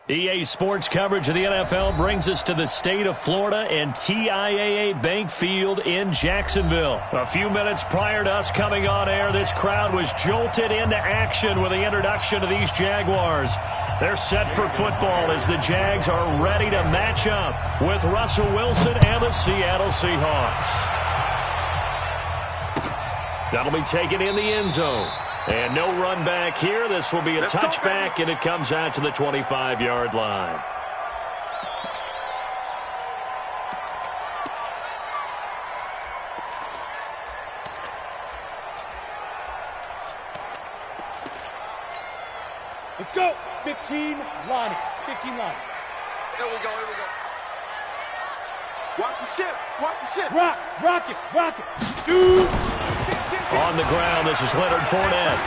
EA Sports coverage of the NFL brings us to the state of Florida and TIAA Bank Field in Jacksonville. A few minutes prior to us coming on air, this crowd was jolted into action with the introduction of these Jaguars. They're set for football as the Jags are ready to match up with Russell Wilson and the Seattle Seahawks. That'll be taken in the end zone. And no run back here. This will be a touchback, and it comes out to the 25-yard line. Let's go. 15 line. 15 line. Here we go. Here we go. Watch the ship. Watch the ship. Rock it. Shoot. On the ground, this is Leonard Fournette.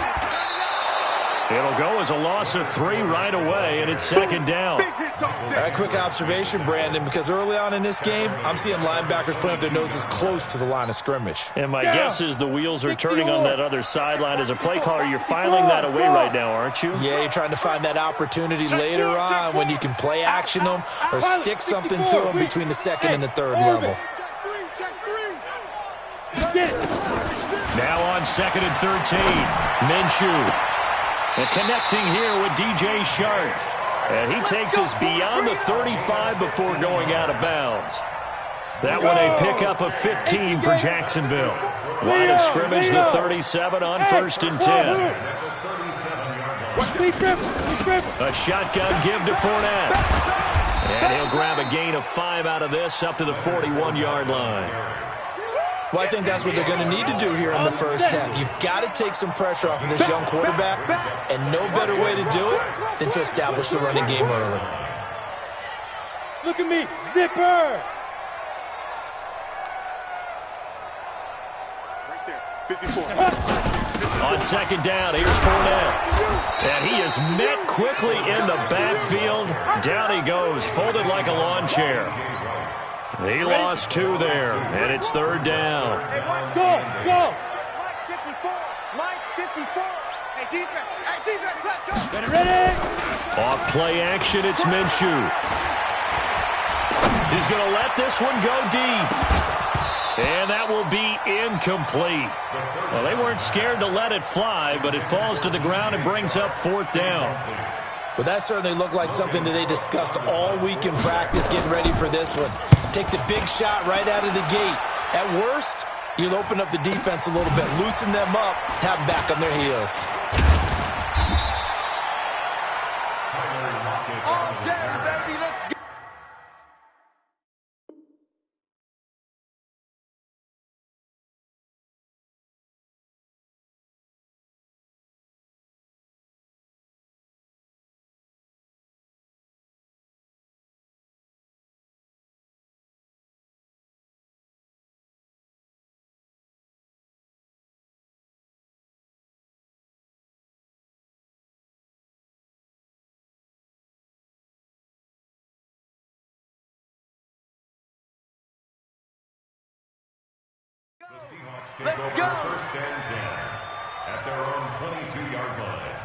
It'll go as a loss of 3 right away, and it's second down. A quick observation, Brandon, because early on in this game, I'm seeing linebackers putting up their noses close to the line of scrimmage. And my guess is the wheels are turning on that other sideline. As a play caller, you're filing that away right now, aren't you? Yeah, you're trying to find that opportunity later on when you can play action them or stick something to them between the second and the third level. Now on second and 13, Minshew. And connecting here with DJ Shark. And he takes us beyond the 35 before going out of bounds. That one a pickup of 15 for Jacksonville. Line of scrimmage, the 37 on first and 10. A shotgun give to Fournette. And he'll grab a gain of 5 out of this up to the 41-yard line. Well, I think that's what they're going to need to do here in the first half. You've got to take some pressure off of this young quarterback, and no better way to do it than to establish the running game early. Look at me, zipper! Right there, 54. On second down, here's Fournette. And he is met quickly in the backfield. Down he goes, folded like a lawn chair. He lost 2 there, and it's third down. Go! Mike 54. Mike 54. Hey, defense, let's go. Ready? Off play action, it's Minshew. He's going to let this one go deep. And that will be incomplete. Well, they weren't scared to let it fly, but it falls to the ground and brings up fourth down. Well, that certainly looked like something that they discussed all week in practice getting ready for this one. Take the big shot right out of the gate. At worst, you'll open up the defense a little bit, loosen them up, have them back on their heels. All day, baby, let's go. The Seahawks take over first and 10 at their own 22-yard line.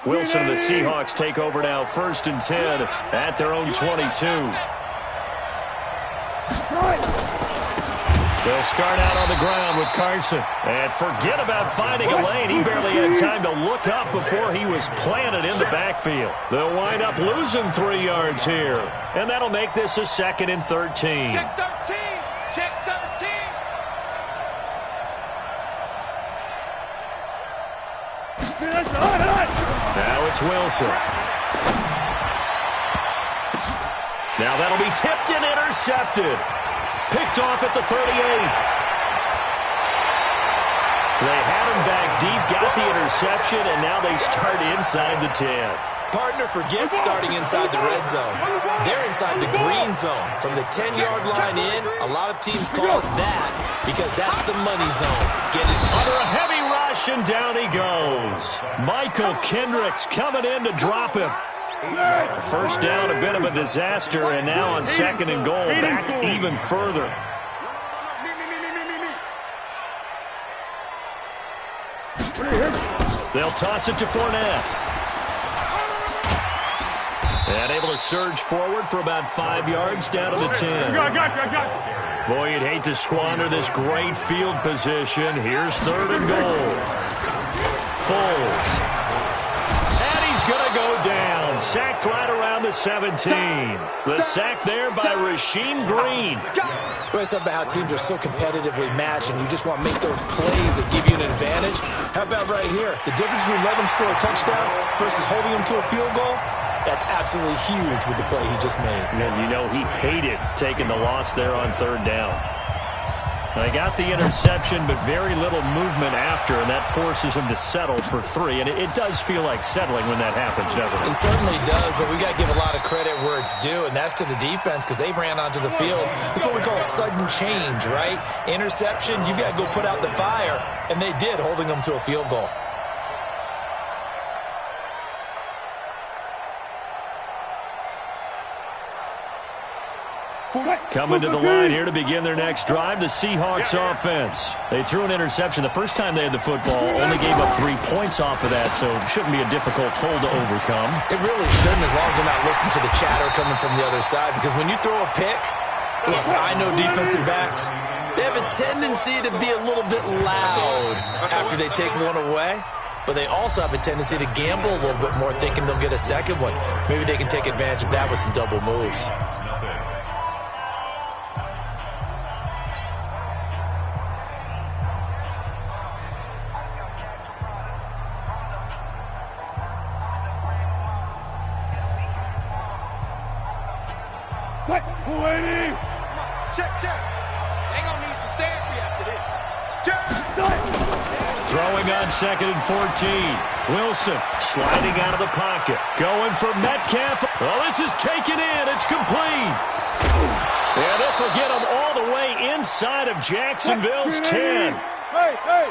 Wilson and the Seahawks take over now, first and 10 at their own 22. They'll start out on the ground with Carson. And forget about finding a lane. He barely had time to look up before he was planted in the backfield. They'll wind up losing 3 yards here. And that'll make this a second and 13. Check 13. Check 13. Now it's Wilson. Now that'll be tipped and intercepted. Picked off at the 38. They had him back deep, got the interception, and now they start inside the 10. Partner, forget starting inside the red zone. They're inside the green zone. From the 10-yard line in, a lot of teams call it that because that's the money zone. Get it? Under a heavy rush, and down he goes. Michael Kendricks coming in to drop him. First down, a bit of a disaster, and now on second and goal, back even further. They'll toss it to Fournette. And able to surge forward for about 5 yards down to the 10. Boy, you'd hate to squander this great field position. Here's third and goal. Foles. And he's going to go down. Sacked right around the 17. The sack there by Rasheem Green. Well, it's about how teams are so competitively matched, and you just want to make those plays that give you an advantage. How about right here? The difference between letting them score a touchdown versus holding them to a field goal? That's absolutely huge with the play he just made. And you know he hated taking the loss there on third down. They got the interception, but very little movement after, and that forces him to settle for 3. And it does feel like settling when that happens, doesn't it? It certainly does, but we got to give a lot of credit where it's due, and that's to the defense because they ran onto the field. That's what we call sudden change, right? Interception, you got to go put out the fire, and they did, holding them to a field goal. Coming to the line here to begin their next drive, the Seahawks offense. They threw an interception the first time they had the football, only gave up 3 points off of that, so it shouldn't be a difficult hole to overcome. It really shouldn't, as long as they're not listening to the chatter coming from the other side, because when you throw a pick, look, I know defensive backs, they have a tendency to be a little bit loud after they take one away, but they also have a tendency to gamble a little bit more, thinking they'll get a second one. Maybe they can take advantage of that with some double moves. Throwing on second and 14. Wilson sliding out of the pocket. Going for Metcalf. Well, this is taken in. It's complete. And this will get him all the way inside of Jacksonville's 10.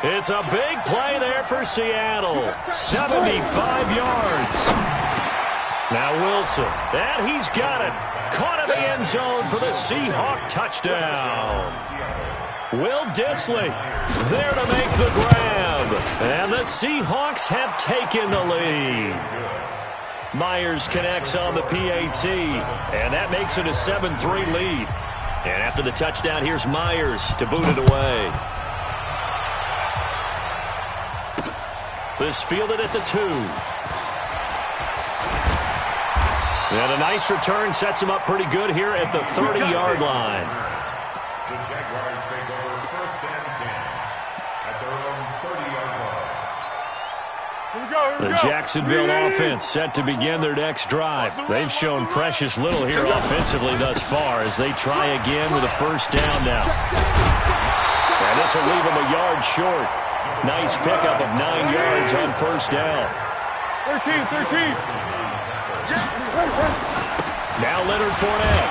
It's a big play there for Seattle. 75 yards. Now Wilson. And he's got it. Caught in the end zone for the Seahawk touchdown. Will Dissly there to make the grab. And the Seahawks have taken the lead. Myers connects on the PAT. And that makes it a 7-3 lead. And after the touchdown, here's Myers to boot it away. This fielded at the 2. And a nice return sets him up pretty good here at the 30-yard line. The Jaguars take over first and 10 at their own 30-yard line. The Jacksonville offense set to begin their next drive. They've shown precious little here offensively thus far as they try again with a first down now. And this will leave them a yard short. Nice pickup of 9 yards on first down. 13. Now Leonard Fournette.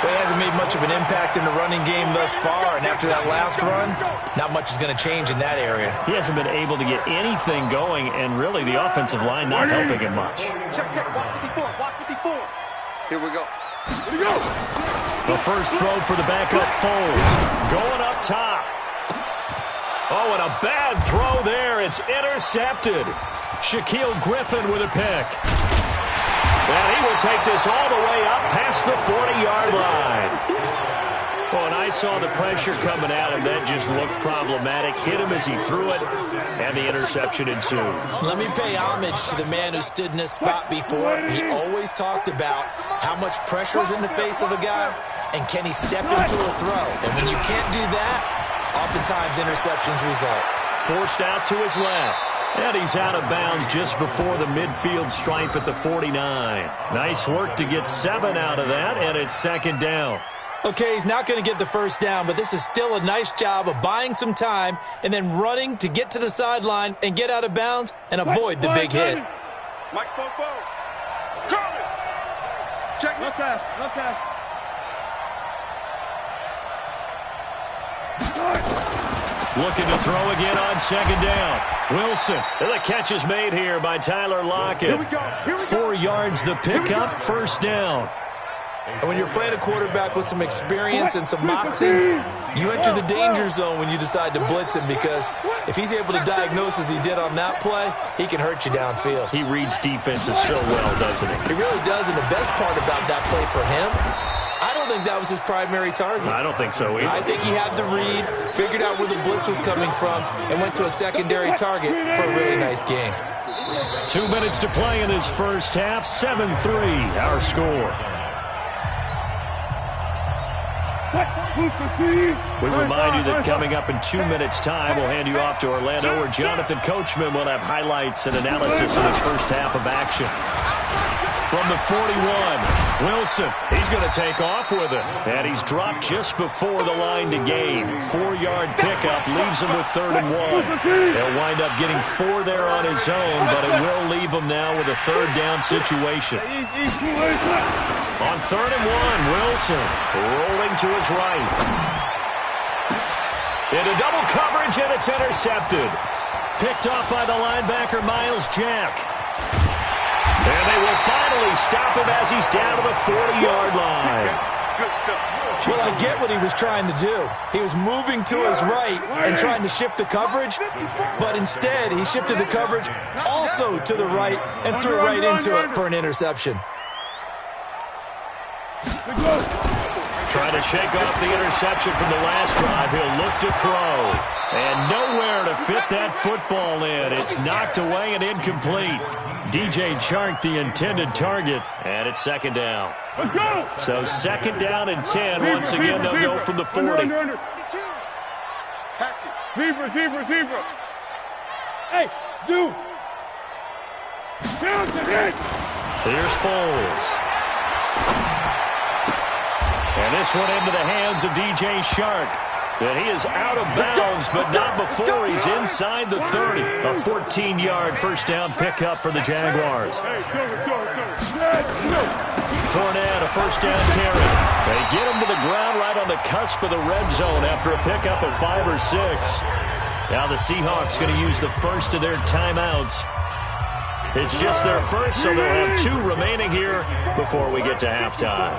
Well, he hasn't made much of an impact in the running game thus far, and after that last run, not much is going to change in that area. He hasn't been able to get anything going, and really the offensive line not helping him much. Check. Watch 54. Here we go. The first throw for the backup Foles. Going up top. Oh, and a bad throw there. It's intercepted. Shaquille Griffin with a pick. And he will take this all the way up past the 40-yard line. Oh, and I saw the pressure coming at him. That just looked problematic. Hit him as he threw it, and the interception ensued. Let me pay homage to the man who stood in this spot before. He always talked about how much pressure is in the face of a guy, and can he step into a throw. And when you can't do that, oftentimes interceptions result. Forced out to his left. And he's out of bounds just before the midfield stripe at the 49. Nice work to get 7 out of that, and it's second down. Okay, he's not going to get the first down, but this is still a nice job of buying some time and then running to get to the sideline and get out of bounds and avoid the big hit. Mike spoke forward. Curly. Check. Look pass. Look pass. Looking to throw again on second down. Wilson. And the catch is made here by Tyler Lockett. Here we go. 4 yards the pickup, first down. And when you're playing a quarterback with some experience and some moxie, you enter the danger zone when you decide to blitz him, because if he's able to diagnose as he did on that play, he can hurt you downfield. He reads defenses so well, doesn't he? He really does, and the best part about that play for him, I don't think that was his primary target. I don't think so either. I think he had the read, figured out where the blitz was coming from, and went to a secondary target for a really nice game. 2 minutes to play in this first half. 7-3, our score. We remind you that coming up in 2 minutes' time, we'll hand you off to Orlando, where Jonathan Coachman will have highlights and analysis in this first half of action. From the 41, Wilson, he's going to take off with it. And he's dropped just before the line to gain. 4-yard pickup leaves him with 3rd and 1. He'll wind up getting 4 there on his own, but it will leave him now with a 3rd down situation. On 3rd and 1, Wilson rolling to his right. Into double coverage, and it's intercepted. Picked off by the linebacker, Miles Jack. And they will finally stop him as he's down to the 40-yard line. Well, I get what he was trying to do. He was moving to his right and trying to shift the coverage, but instead he shifted the coverage also to the right and threw right into it for an interception. Trying to shake off the interception from the last drive. He'll look to throw. And nowhere to fit that football in. It's knocked away and incomplete. DJ Chark, the intended target, and it's 2nd down. So 2nd down and 10. Once again, they'll go from the 40. Zebra. Hey, zoom. Here's Foles. And this one into the hands of DJ Chark. And he is out of bounds, but not before he's inside the 30. A 14-yard first down pickup for the Jaguars. Fournette, a first down carry. They get him to the ground right on the cusp of the red zone after a pickup of 5 or 6. Now the Seahawks going to use the first of their timeouts. It's just their first, so they'll have 2 remaining here before we get to halftime.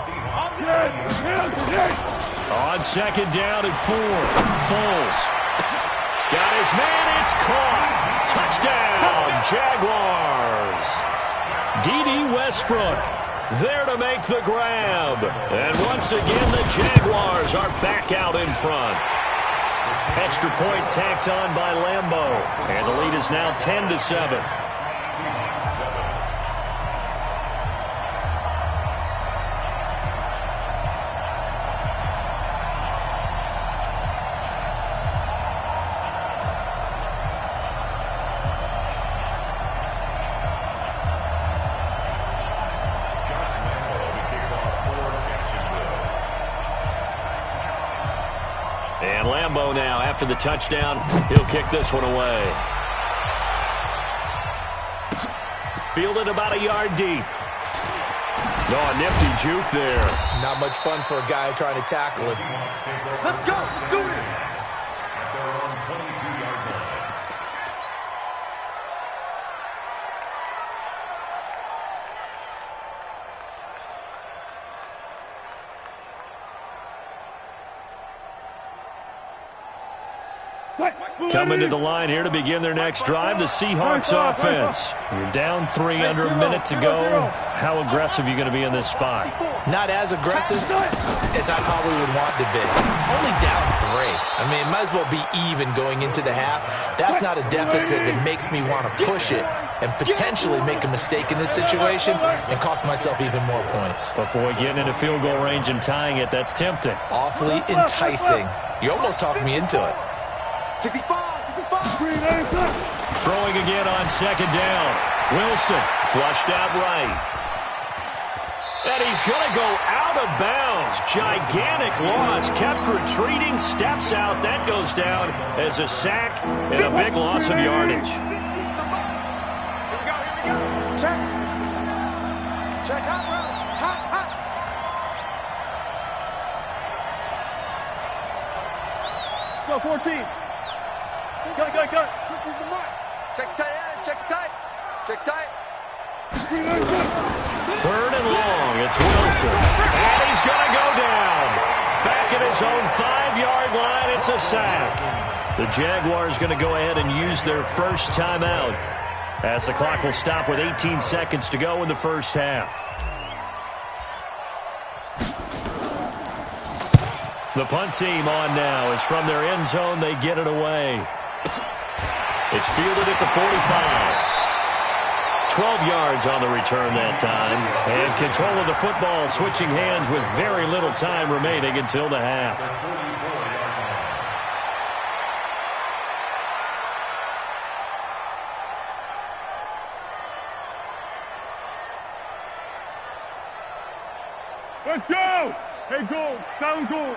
On 2nd down and 4, Foles got his man, it's caught. Touchdown, Jaguars. D.D. Westbrook there to make the grab. And once again, the Jaguars are back out in front. Extra point tacked on by Lambeau. And the lead is now 10-7. And Lambeau now, after the touchdown, he'll kick this one away. Fielded about a yard deep. Oh, a nifty juke there. Not much fun for a guy trying to tackle him. Let's go. Do it. At their own 22-yard line. Coming to the line here to begin their next drive, the Seahawks offense. You're down 3 under a minute to go. How aggressive are you going to be in this spot? Not as aggressive as I probably would want to be. Only down 3. I mean, it might as well be even going into the half. That's not a deficit that makes me want to push it and potentially make a mistake in this situation and cost myself even more points. But, boy, getting into field goal range and tying it, that's tempting. Awfully enticing. You almost talked me into it. 65. Throwing again on 2nd down. Wilson flushed out right. And he's going to go out of bounds. Gigantic loss. Kept retreating. Steps out. That goes down as a sack and a big loss of yardage. Here we go. Check. Check. Hot, bro. Hot. Go, 14. Go. He's the mark. Check tight end. Check tight. Third and long. It's Wilson. And he's going to go down. Back at his own 5-yard line. It's a sack. The Jaguars going to go ahead and use their first timeout as the clock will stop with 18 seconds to go in the first half. The punt team on now is from their end zone. They get it away. It's fielded at the 45. 12 yards on the return that time. And control of the football switching hands with very little time remaining until the half. Let's go! Hey, goal. Sound goal.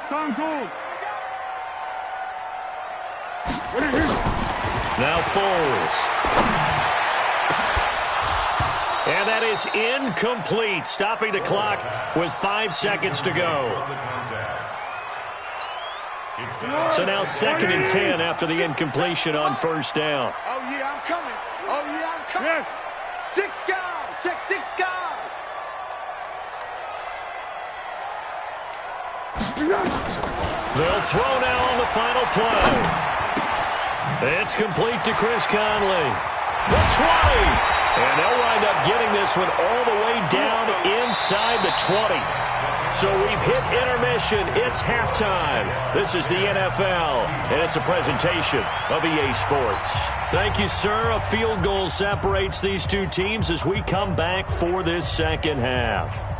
Now Foles. And that is incomplete, stopping the clock with 5 seconds to go. So now 2nd and 10 after the incompletion on first down. Oh, yeah, I'm coming. Yes. 6 guys. Check 6 guys. They'll throw now on the final play. It's complete to Chris Conley. The 20. And they'll wind up getting this one all the way down inside the 20. So we've hit intermission. It's halftime. This is the NFL, and it's a presentation of EA Sports. Thank you, sir. A field goal separates these two teams as we come back for this second half.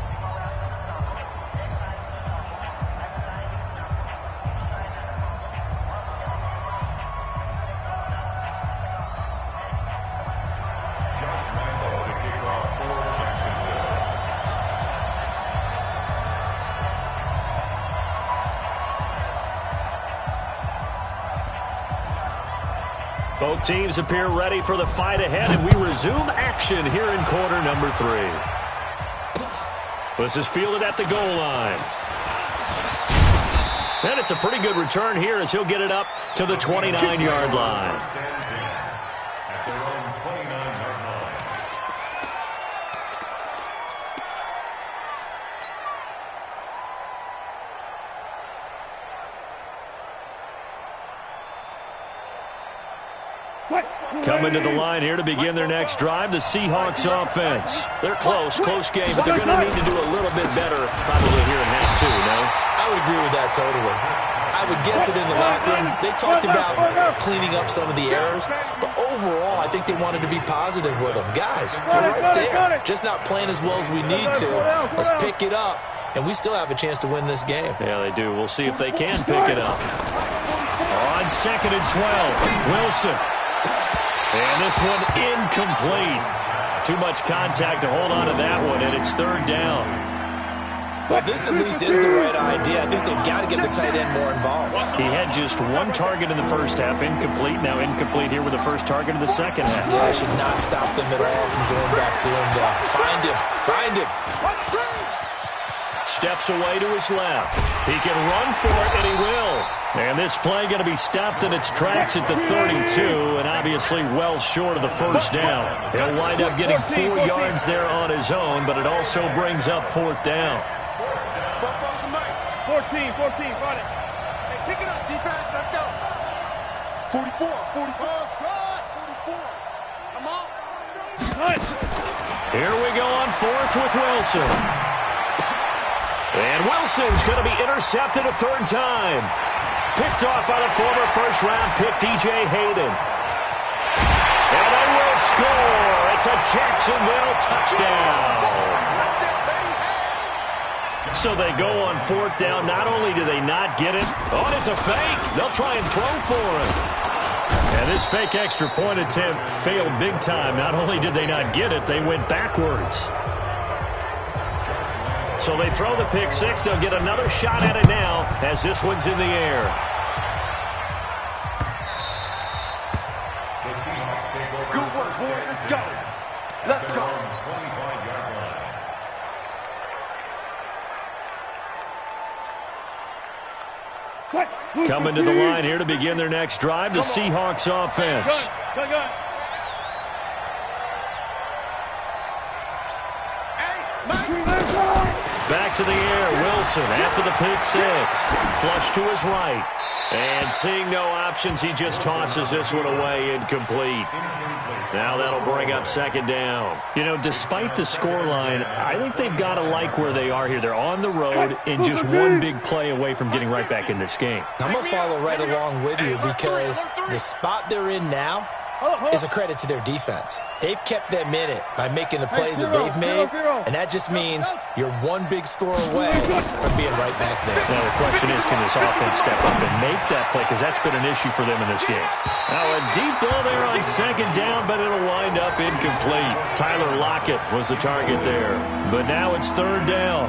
Both teams appear ready for the fight ahead, and we resume action here in quarter number 3. This is fielded at the goal line. And it's a pretty good return here as he'll get it up to the 29-yard line. Coming to the line here to begin their next drive, the Seahawks offense. They're close game, but they're going to need to do a little bit better probably here in half 2, no? I would agree with that totally. I would guess it in the locker room. They talked about cleaning up some of the errors, but overall, I think they wanted to be positive with them. Guys, we're right there. Just not playing as well as we need to. Let's pick it up, and we still have a chance to win this game. Yeah, they do. We'll see if they can pick it up. On 2nd and 12, Wilson. And this one incomplete. Too much contact to hold on to that one, and it's 3rd down. Well, this at least is the right idea. I think they've got to get the tight end more involved. He had just 1 target in the first half, incomplete. Now incomplete here with the first target of the second half. Yeah, I should not stop them at all from going back to him. Find him. Steps away to his left. He can run for it, and he will. And this play going to be stopped in its tracks at the 32, and obviously well short of the first down. He'll wind up getting 4 yards there on his own, but it also brings up 4th down. 14, run it. Hey, pick it up, defense. Let's go. 44. Try. 44. Come on. Here we go on 4th with Wilson. And Wilson's going to be intercepted a 3rd time. Picked off by the former first-round pick, DJ Hayden. And they will score. It's a Jacksonville touchdown. So they go on 4th down. Not only do they not get it, it's a fake. They'll try and throw for it. And this fake extra point attempt failed big time. Not only did they not get it, they went backwards. So they throw the pick six. They'll get another shot at it now as this one's in the air. The Seahawks take over. Good work, boys. Let's go. Let's go. 25-yard line. Coming to the line here to begin their next drive, the Seahawks offense. Good. Back to the air, Wilson after the pick six. Flush to his right. And seeing no options, he just tosses this one away, incomplete. Now that'll bring up second down. You know, despite the scoreline, I think they've got to like where they are here. They're on the road and just one big play away from getting right back in this game. I'm going to follow right along with you because the spot they're in now is a credit to their defense. They've kept them in it by making the plays that they've made, and that just means you're one big score away from being right back there. Now the question is, can this offense step up and make that play? Because that's been an issue for them in this game. Now a deep ball there on second down, but it'll wind up incomplete. Tyler Lockett was the target there. But now it's third down.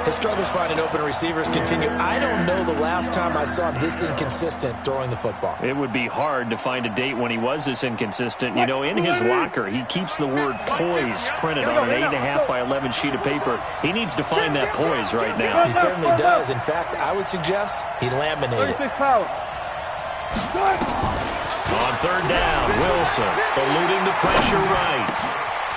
His struggles finding open receivers continue. I don't know the last time I saw him this inconsistent throwing the football. It would be hard to find a date when he was this inconsistent. You know, in his locker, he keeps the word poise printed on an 8.5 by 11 sheet of paper. He needs to find that poise right now. He certainly does. In fact, I would suggest he laminated. On third down, Wilson eluding the pressure right.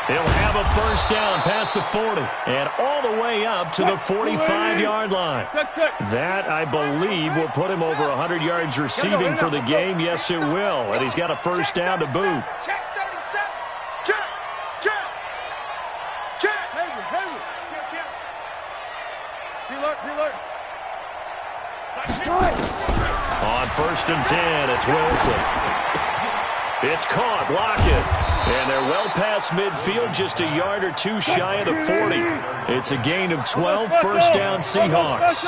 He'll have a first down past the 40 and all the way up to the 45-yard line. That, I believe, will put him over 100 yards receiving for the game. Yes, it will. And he's got a first down to boot. Check 37. Check. Hayward. Alert. On first and 10, it's Wilson. It's caught, Lockett. And they're well past midfield, just a yard or two shy of the 40. It's a gain of 12, first down Seahawks.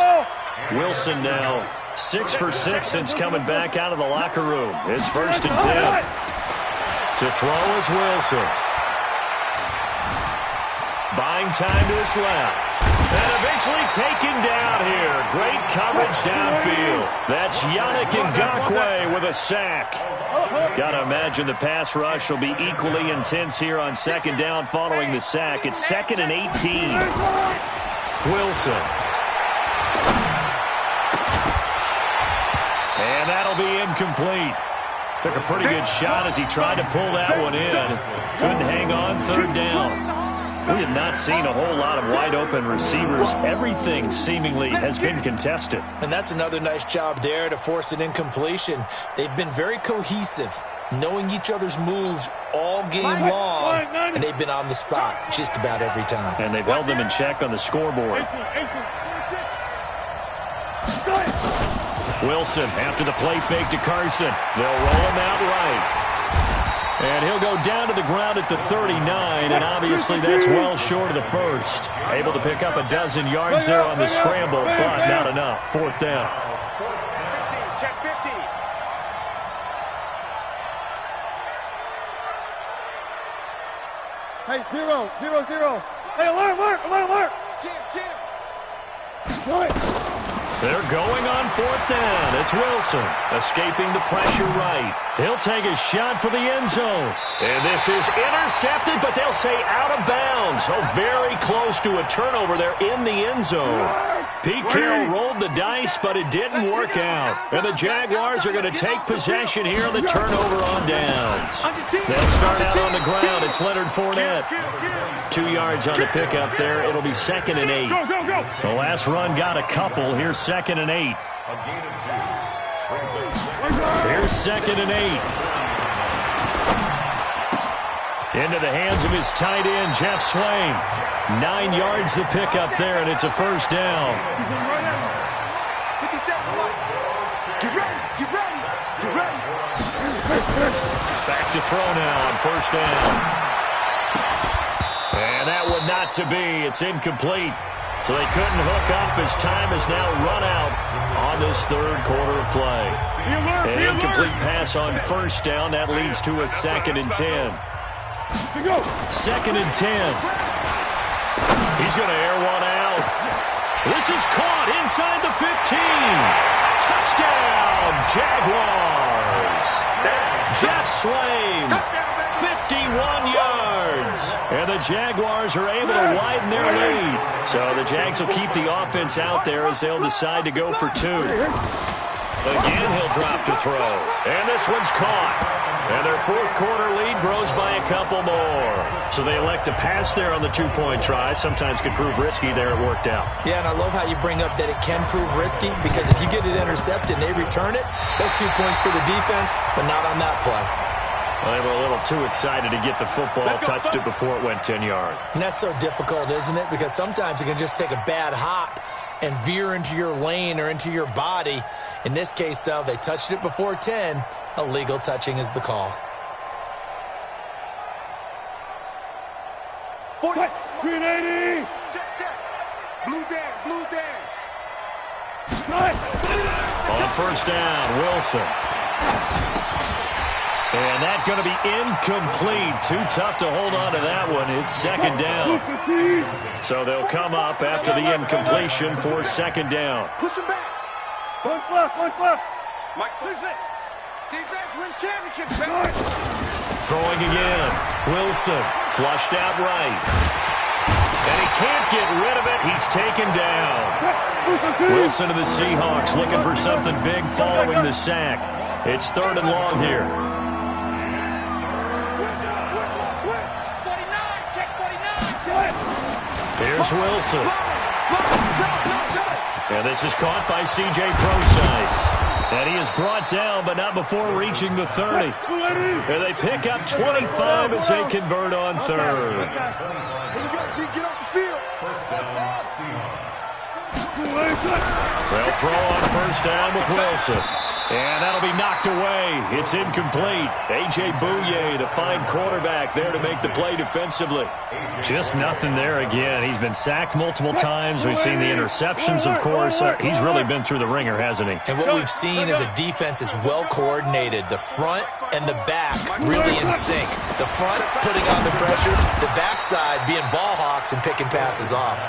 Wilson now 6 for 6 since coming back out of the locker room. It's first and 10. To throw is Wilson. Buying time to his left. And eventually taken down here. Great coverage downfield. That's Yannick Ngakoue with a sack. Got to imagine the pass rush will be equally intense here on second down following the sack. It's second and 18. Wilson. And that'll be incomplete. Took a pretty good shot as he tried to pull that one in. Couldn't hang on, third down. We have not seen a whole lot of wide-open receivers. Everything seemingly has been contested. And that's another nice job there to force an incompletion. They've been very cohesive, knowing each other's moves all game long, and they've been on the spot just about every time. And they've held them in check on the scoreboard. Wilson after the play fake to Carson. They'll roll him out right. And he'll go down to the ground at the 39, and obviously that's well short of the first. Able to pick up a dozen yards there on the scramble, but not enough. Fourth down. 15, check 15. Hey, 0. Hey, alert. Jim. They're going on fourth down. It's Wilson escaping the pressure right. He'll take a shot for the end zone. And this is intercepted, but they'll say out of bounds. So very close to a turnover there in the end zone. Pete Carroll rolled the dice, but it didn't work out. And the Jaguars are going to take possession here on the turnover on downs. They'll start out on the ground. It's Leonard Fournette. 2 yards on the pickup there. It'll be second and 8. The last run got a couple. Here's second and 8. Here's second and 8. Into the hands of his tight end, Jeff Swain. 9 yards the pickup there, and it's a first down. Get ready. Back to throw now on first down. And that one not to be. It's incomplete. So they couldn't hook up as time has now run out on this third quarter of play. An incomplete pass on first down. That leads to a second and 10. Second and 10. He's going to air one out. This is caught inside the 15. Touchdown, Jaguars. Jeff Swain, 51 yards. And the Jaguars are able to widen their lead. So the Jags will keep the offense out there as they'll decide to go for two. Again, he'll drop to throw. And this one's caught. And their fourth quarter lead grows by a couple more. So they elect to pass there on the two-point try. Sometimes could prove risky there. It worked out. Yeah, and I love how you bring up that it can prove risky, because if you get it intercepted and they return it, that's 2 points for the defense, but not on that play. Well, they were a little too excited to get the football, touched it before it went 10 yards. And that's so difficult, isn't it? Because sometimes you can just take a bad hop and veer into your lane or into your body. In this case, though, they touched it before 10. Illegal touching is the call. 40. Green 80. Check. Blue down. On first down, Wilson. And that's going to be incomplete. Too tough to hold on to that one. It's second down. So they'll come up after the incompletion for second down. Push him back. One left. Mike, push it. Defense wins championships, baby. Throwing again. Wilson flushed out right. And he can't get rid of it. He's taken down. Wilson to the Seahawks looking for something big following the sack. It's third and long here. 49. Here's Wilson. And this is caught by C.J. Procise. And he is brought down, but not before reaching the 30. And they pick up 25 as they convert on third. Get off the field. First down, Seahawks. They'll throw on first down with Wilson. And that'll be knocked away. It's incomplete. A.J. Bouye, the fine quarterback, there to make the play defensively. Just nothing there again. He's been sacked multiple times. We've seen the interceptions, of course. He's really been through the ringer, hasn't he? And what we've seen is a defense that's well coordinated. The front and the back really in sync. The front putting on the pressure. The backside being ball hawks and picking passes off.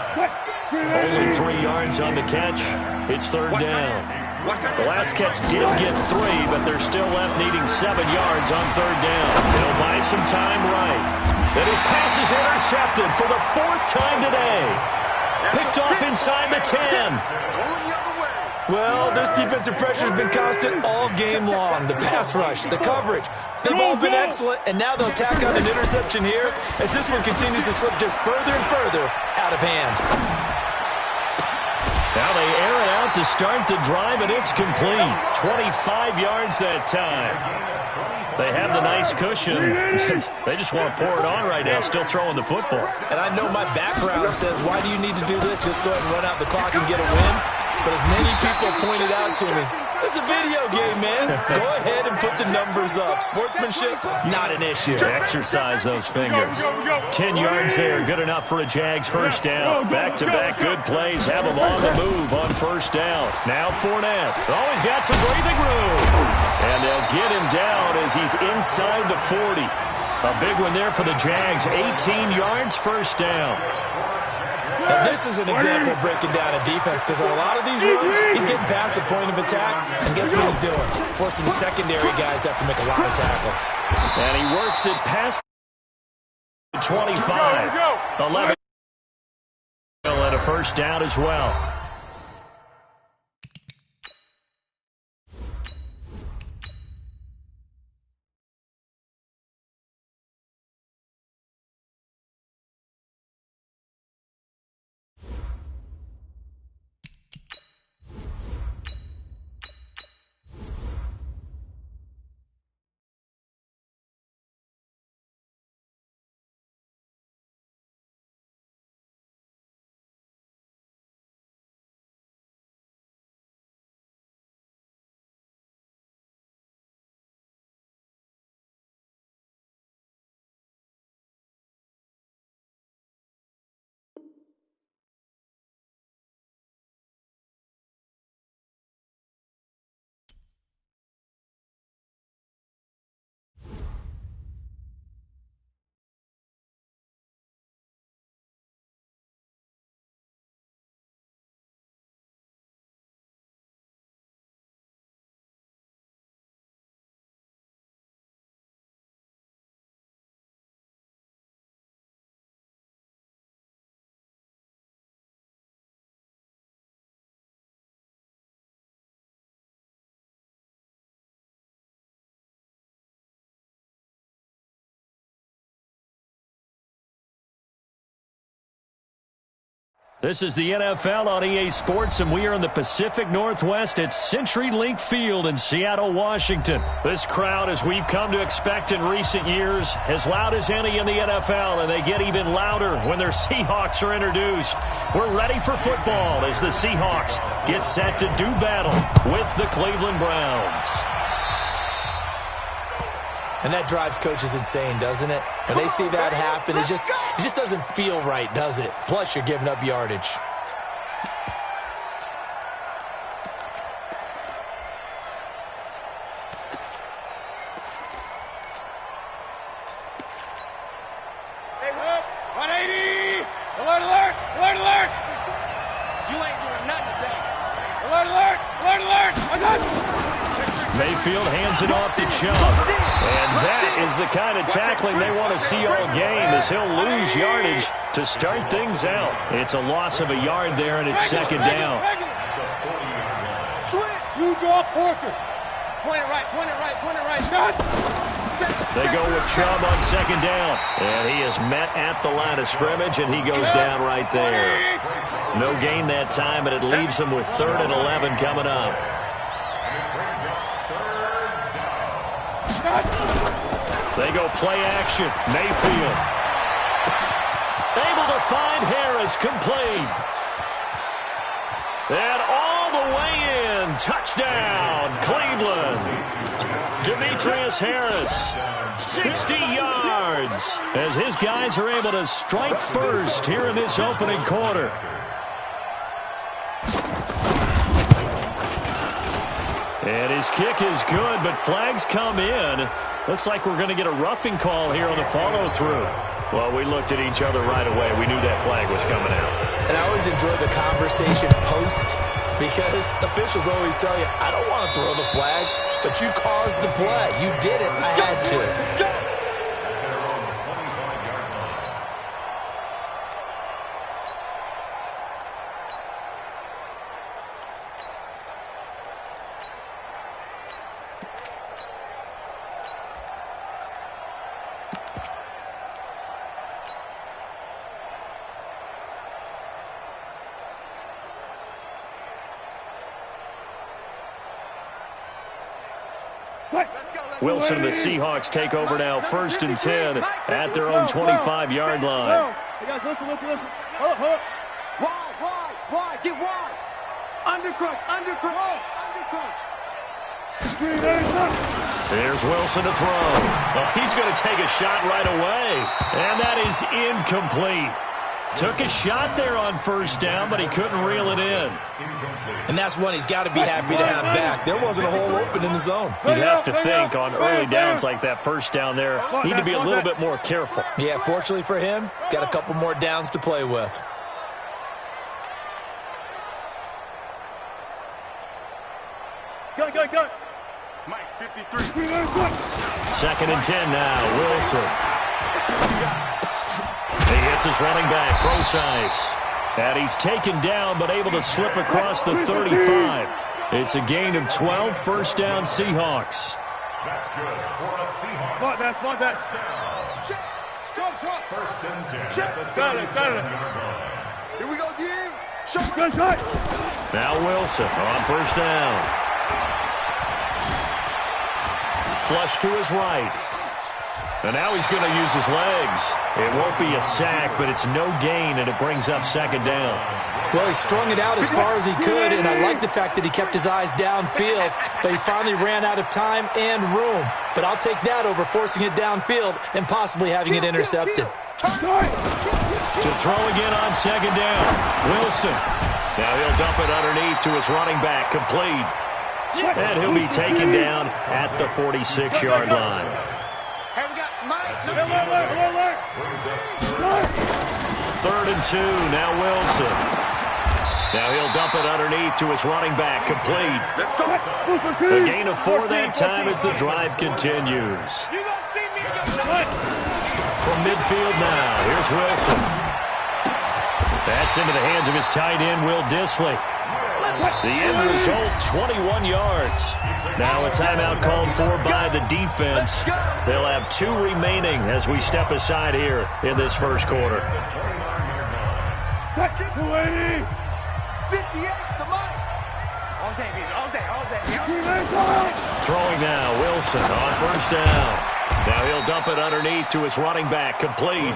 Only 3 yards on the catch. It's third down. The last catch did get 3, but they're still left needing 7 yards on third down. They'll buy some time right. And his pass is intercepted for the 4th time today. Picked off inside the 10. Well, this defensive pressure has been constant all game long. The pass rush, the coverage, they've all been excellent, and now they'll tack on an interception here as this one continues to slip just further and further out of hand. Now they air it out to start the drive, and it's complete. 25 yards that time. They have the nice cushion. They just want to pour it on right now, still throwing the football. And I know my background says, why do you need to do this? Just go ahead and run out the clock and get a win. But as many people pointed out to me, it's a video game, man. Go ahead and put the numbers up. Sportsmanship, not an issue. Exercise those fingers. 10 yards there, good enough for a Jags first down. Back-to-back good plays have them on the move on first down. Now Fournette. Always got some breathing room. And they'll get him down as he's inside the 40. A big one there for the Jags. 18 yards first down. Now, this is an example of breaking down a defense, because on a lot of these runs, he's getting past the point of attack, and guess what he's doing? Forcing the secondary guys to have to make a lot of tackles. And he works it past 25. 11 and a first down as well. This is the NFL on EA Sports, and we are in the Pacific Northwest at CenturyLink Field in Seattle, Washington. This crowd, as we've come to expect in recent years, as loud as any in the NFL, and they get even louder when their Seahawks are introduced. We're ready for football as the Seahawks get set to do battle with the Cleveland Browns. And that drives coaches insane, doesn't it? When they see that happen, it just doesn't feel right, does it? Plus, you're giving up yardage. Hey, 180! Alert, alert! Alert, alert! You ain't doing nothing today. Alert, alert! Alert, alert! I got you! Mayfield hands it off to Chubb. And that is the kind of tackling they want to see all game, as he'll lose yardage to start things out. It's a loss of a yard there, and it's second down. Switch! You draw Porker. Point it right, point it right, point it right. Shot! They go with Chubb on second down. And he is met at the line of scrimmage, and he goes down right there. No gain that time, and it leaves him with 3rd and 11 coming up. They go play action. Mayfield able to find Harris, complete. And all the way in. Touchdown, Cleveland. Demetrius Harris, 60 yards, as his guys are able to strike first here in this opening quarter. And his kick is good, but flags come in. Looks like we're going to get a roughing call here on the follow-through. Well, we looked at each other right away. We knew that flag was coming out. And I always enjoy the conversation post, because officials always tell you, I don't want to throw the flag, but you caused the play. You did it. I had to. Wilson and the Seahawks take over now, 1st and 10 at their own 25-yard line. Hey guys, listen. Hold up. Wide, get wide. Undercrush. There's Wilson to throw. Oh, he's going to take a shot right away. And that is incomplete. Took a shot there on 1st down, but he couldn't reel it in. And that's one he's got to be happy to have back. There wasn't a hole open in the zone. You'd have to think on early downs like that 1st down there, need to be a little bit more careful. Yeah, fortunately for him, got a couple more downs to play with. Go. Mike, 53. 2nd and 10 now, Wilson. He hits his running back, Brosize. And he's taken down, but able to slip across the 35. It's a gain of 12, 1st down Seahawks. That's good for a Seahawks. Mark that. Shot. 1st and 10. Check. Got it. Here we go, D. Good shot. Now Wilson on 1st down. Flush to his right. And now he's going to use his legs. It won't be a sack, but it's no gain, and it brings up 2nd down. Well, he strung it out as far as he could, and I like the fact that he kept his eyes downfield, but he finally ran out of time and room. But I'll take that over forcing it downfield and possibly having it intercepted. To throw again on 2nd down. Wilson. Now he'll dump it underneath to his running back, complete. And he'll be taken down at the 46-yard line. Hey, we got Mike. 3rd and 2, now Wilson. Now he'll dump it underneath to his running back, complete. Let's go. A gain of 4 that time as the drive continues. From midfield now, here's Wilson. That's into the hands of his tight end, Will Dissly. The end result, 21 yards. Now a timeout called for by the defense. They'll have 2 remaining as we step aside here in this 1st quarter. 280. 58 to Mike. All day, baby. All day. Throwing now, Wilson on first down. Now he'll dump it underneath to his running back, complete.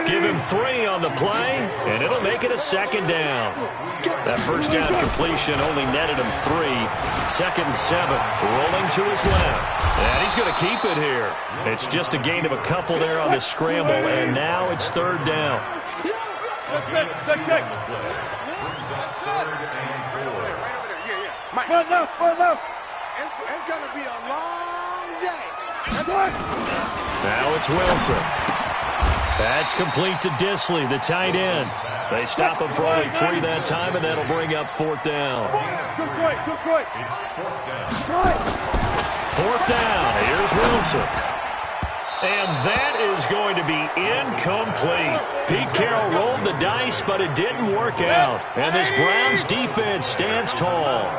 Give him 3 on the play, and it'll make it a second down. That first down completion only netted him 3. Second and 7, rolling to his left. And he's going to keep it here. It's just a gain of a couple there on the scramble, and now it's third down. Good. Mike. It's going to be a long day. Now it's Wilson. That's complete to Disley, the tight end. They stop him for only 3 that time, and that'll bring up fourth down. Fourth down. Here's Wilson. And that is going to be incomplete. Pete Carroll rolled the dice, but it didn't work out. And this Browns defense stands tall.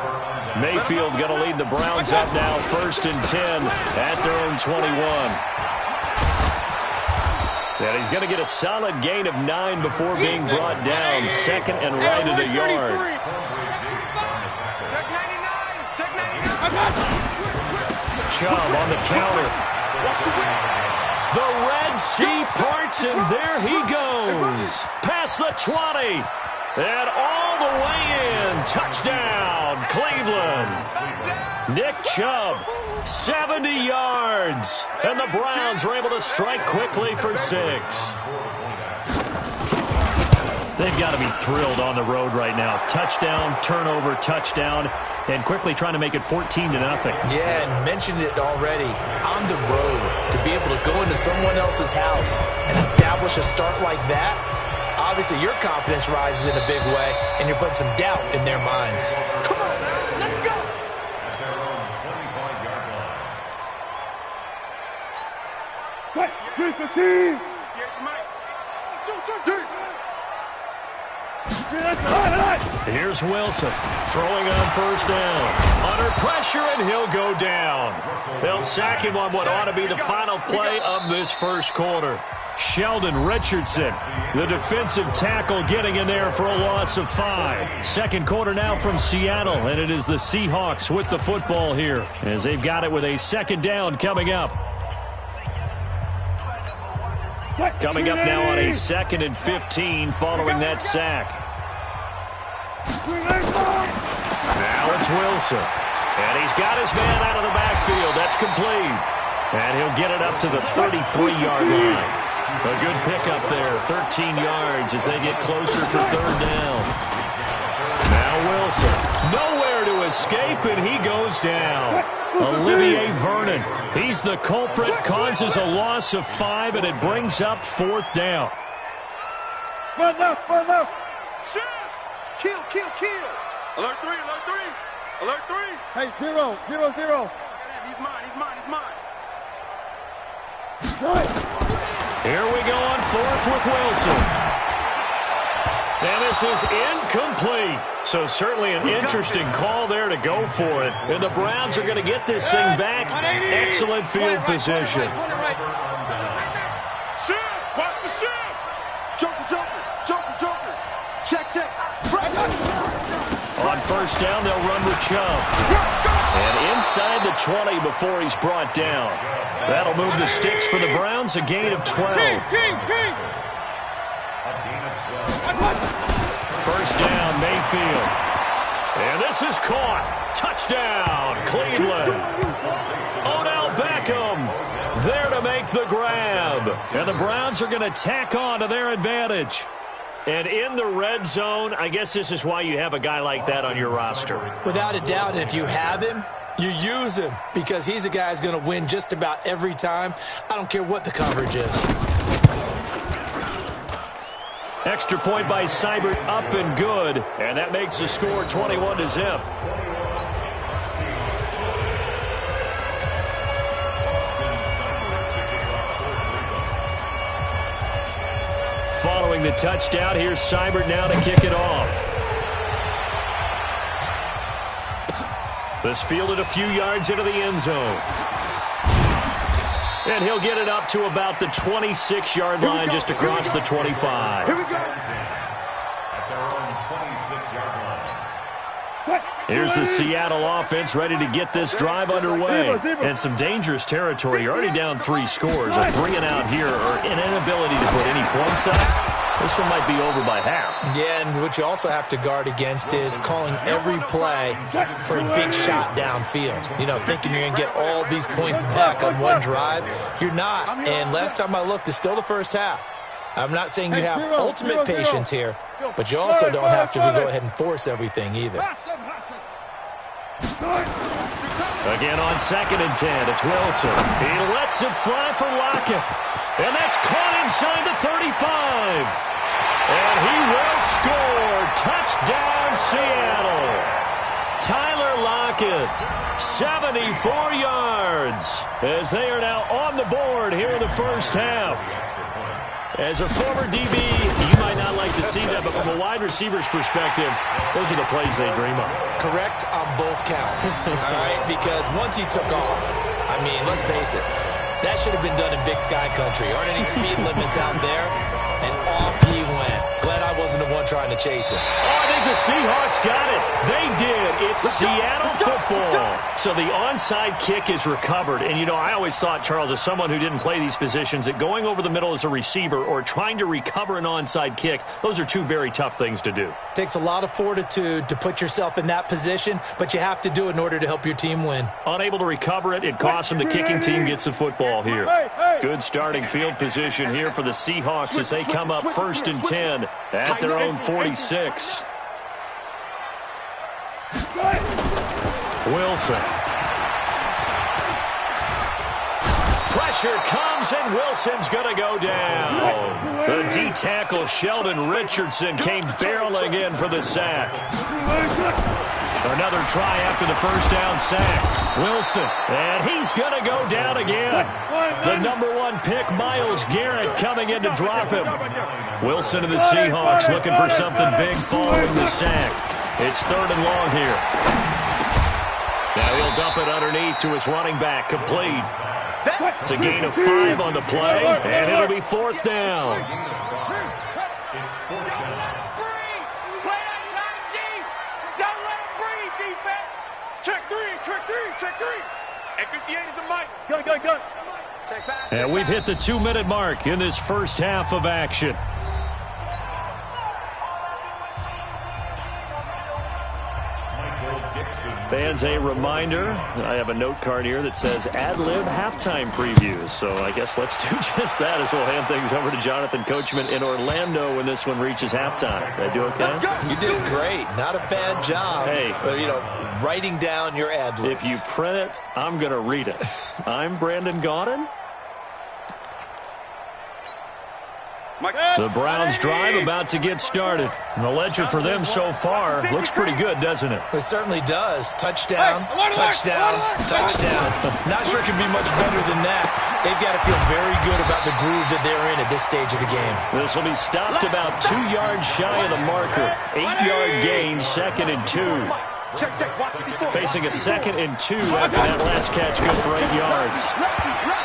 Mayfield going to lead the Browns up now, first and 10 at their own 21. And he's going to get a solid gain of 9 before being brought down. Second and right at a yard. Check 99. Chubb on the counter. The Red Sea parts, and there he goes. Past the 20. And all the way in. Touchdown, Cleveland. Nick Chubb, 70 yards. And the Browns are able to strike quickly for 6. They've got to be thrilled on the road right now. Touchdown, turnover, touchdown, and quickly trying to make it 14-0. Yeah, and mentioned it already. On the road, to be able to go into someone else's house and establish a start like that, obviously your confidence rises in a big way, and you're putting some doubt in their minds. Come on, let's go. At their own 25-yard line. 315. Here's Wilson throwing on first down. Under pressure, and he'll go down. They'll sack him on what ought to be the final play of this first quarter. Sheldon Richardson, the defensive tackle, getting in there for a loss of 5. Second quarter now from Seattle, and it is the Seahawks with the football here as they've got it with a second down coming up. Coming up now on a 2nd and 15 following that sack. Now it's Wilson. And he's got his man out of the backfield. That's complete. And he'll get it up to the 33-yard line. A good pickup there. 13 yards as they get closer for third down. Now Wilson. Nowhere to escape, and he goes down. Olivier Vernon. He's the culprit. Causes a loss of 5, and it brings up fourth down. Run left. Kill. Alert 3. Hey, 0. He's mine. Here we go on fourth with Wilson. And this is incomplete. So certainly an interesting call there to go for it. And the Browns are going to get this thing back. Excellent field position. Watch the shift. Joker. Check. On first down, they'll run with Chubb. And inside the 20 before he's brought down. That'll move the sticks for the Browns, a gain of 12. King. First down, Mayfield. And this is caught. Touchdown, Cleveland. Odell Beckham there to make the grab. And the Browns are going to tack on to their advantage. And in the red zone, I guess this is why you have a guy like that on your roster. Without a doubt, and if you have him, you use him because he's a guy who's going to win just about every time. I don't care what the coverage is. Extra point by Seibert, up and good. And that makes the score 21-0. Following the touchdown, here's Seibert now to kick it off. This fielded a few yards into the end zone. And he'll get it up to about the 26-yard line just across the 25. Here we go. Here's the Seattle offense ready to get this drive underway. And some dangerous territory. You're already down 3 scores. A 3 and out here, or an inability to put any points up. This one might be over by half. Yeah, and what you also have to guard against is calling every play for a big shot downfield. You know, thinking you're going to get all these points back on one drive. You're not. And last time I looked, it's still the first half. I'm not saying you have ultimate patience here, but you also don't have to go ahead and force everything either. Again on 2nd and 10, it's Wilson. He lets it fly for Lockett. And that's caught inside the 35. And he will score. Touchdown, Seattle. Tyler Lockett, 74 yards, as they are now on the board here in the first half. As a former DB, you might not like to see that, but from a wide receiver's perspective, those are the plays they dream of. Correct on both counts, all right? Because once he took off, I mean, let's face it, that should have been done in Big Sky Country. Aren't any speed limits out there? And off he went. Glad I wasn't the one trying to chase it. Oh, I think the Seahawks got it. They did. It's Seattle football. So the onside kick is recovered. And, you know, I always thought, Charles, as someone who didn't play these positions, that going over the middle as a receiver or trying to recover an onside kick, those are 2 very tough things to do. Takes a lot of fortitude to put yourself in that position, but you have to do it in order to help your team win. Unable to recover it, it costs them. The kicking team gets the football here. Good starting field position here for the Seahawks as they come up 1st and 10 at their own 46. Wilson. Pressure comes, and Wilson's going to go down. The D-tackle Sheldon Richardson came barreling in for the sack. Another try after the first down sack. Wilson, and he's going to go down again. The #1 pick, Myles Garrett, coming in to drop him. Wilson and the Seahawks looking for something big following the sack. It's 3rd and long here. Now he'll dump it underneath to his running back, complete. It's a gain of 5 on the play, and it'll be 4th down. And 58 is a mic. Go. And we've hit the 2-minute mark in this first half of action. Fans, a reminder, I have a note card here that says ad-lib halftime previews. So I guess let's do just that as we'll hand things over to Jonathan Coachman in Orlando when this one reaches halftime. Did I do okay? You did great. Not a bad job. Hey. You know, writing down your ad-libs. If you print it, I'm going to read it. I'm Brandon Gaudin. The Browns drive about to get started. The ledger for them so far looks pretty good, doesn't it? It certainly does. Touchdown, touchdown, touchdown. Not sure it can be much better than that. They've got to feel very good about the groove that they're in at this stage of the game. This will be stopped about 2 yards shy of the marker. 8-yard gain, 2nd and 2. Facing a 2nd and 2 after that last catch, good for 8 yards.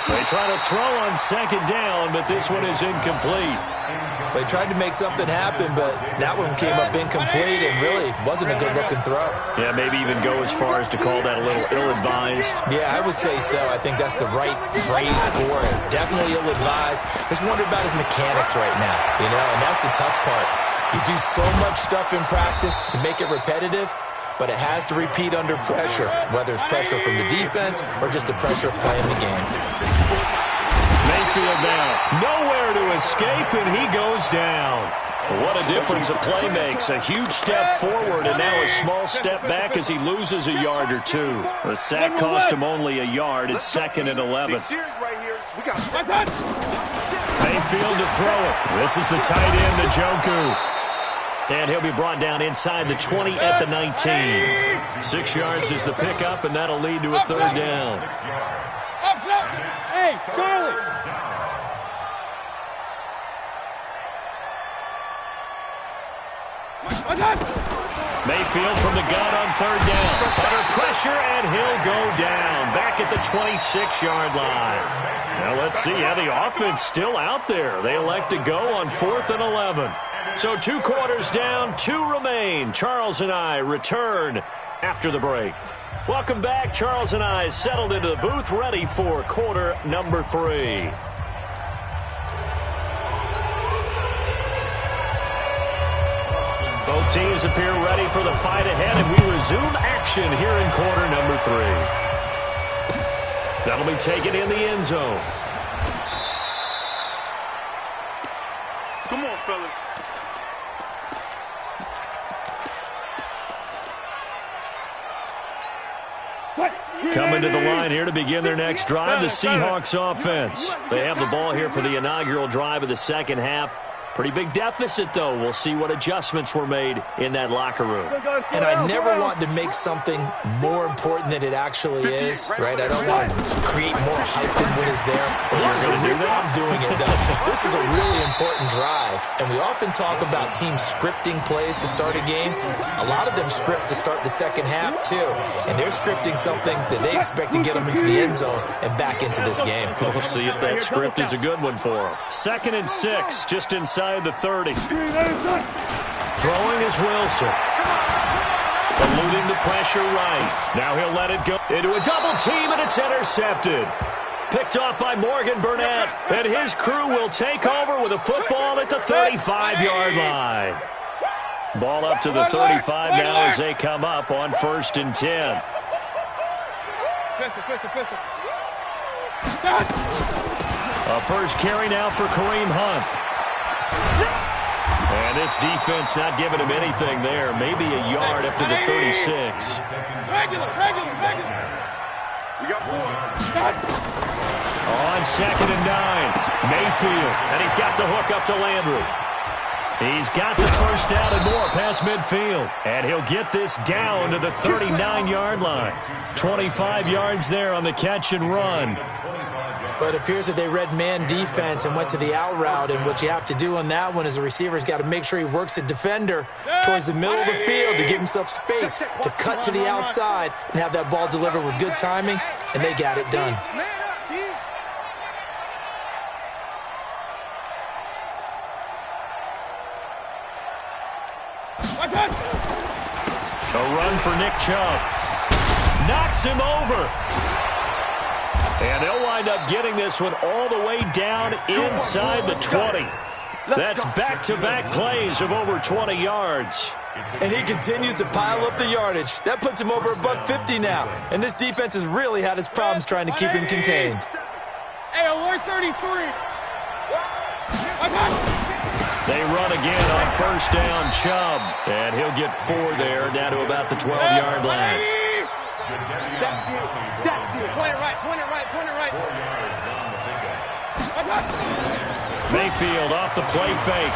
They try to throw on 2nd down, but this one is incomplete. They tried to make something happen, but that one came up incomplete and really wasn't a good-looking throw. Yeah, maybe even go as far as to call that a little ill-advised. Yeah, I would say so. I think that's the right phrase for it. Definitely ill-advised. Just wonder about his mechanics right now, you know, and that's the tough part. You do so much stuff in practice to make it repetitive, but it has to repeat under pressure, whether it's pressure from the defense or just the pressure of playing the game. Mayfield now, nowhere to escape, and he goes down. What a difference a play makes. A huge step forward and now a small step back as he loses a yard or 2. The sack cost him only a yard. It's 2nd and 11. Mayfield to throw it. This is the tight end, Njoku. And he'll be brought down inside the 20 at the 19. 6 yards is the pickup, and that'll lead to a 3rd down. Hey, Charlie. Mayfield from the gun on 3rd down. Under pressure, and he'll go down. Back at the 26-yard line. Now let's see how the offense still out there. They elect to go on 4th and 11. So 2 quarters down, 2 remain. Charles and I return after the break. Welcome back. Charles and I settled into the booth, ready for quarter number 3. Both teams appear ready for the fight ahead, and we resume action here in quarter number 3. That'll be taken in the end zone. Come on, fellas. Coming to the line here to begin their next drive, the Seahawks offense. They have the ball here for the inaugural drive of the second half. Pretty big deficit, though. We'll see what adjustments were made in that locker room. And I never want to make something more important than it actually is, right? I don't want to create more hype than what is there. But this is I'm doing it, though. This is a really important drive. And we often talk about teams scripting plays to start a game. A lot of them script to start the second half, too. And they're scripting something that they expect to get them into the end zone and back into this game. We'll see if that script is a good one for them. 2nd and 6, just inside the 30. Throwing is Wilson. Eluding the pressure right. Now he'll let it go into a double team, and it's intercepted. Picked off by Morgan Burnett, and his crew will take over with a football at the 35-yard line. Ball up to the 35 now as they come up on 1st and 10. A first carry now for Kareem Hunt. And this defense not giving him anything there. Maybe a yard up to the 36. Regular. We got 4. On 2nd and 9, Mayfield. And he's got the hook up to Landry. He's got the first down and more past midfield. And he'll get this down to the 39-yard line. 25 yards there on the catch and run. But it appears that they read man defense and went to the out route. And what you have to do on that one is the receiver's got to make sure he works the defender towards the middle of the field to give himself space to cut to the outside and have that ball delivered with good timing. And they got it done. A run for Nick Chubb. Knocks him over. And they'll wind up getting this one all the way down inside the 20. That's back-to-back plays of over 20 yards. And he continues to pile up the yardage. That puts him over $150 now. And this defense has really had its problems trying to keep him contained. Hey, alert 33. They run again on 1st down, Chubb. And he'll get 4 there, down to about the 12-yard line. Point it right. 4 yards on the pickup. Mayfield off the play fake.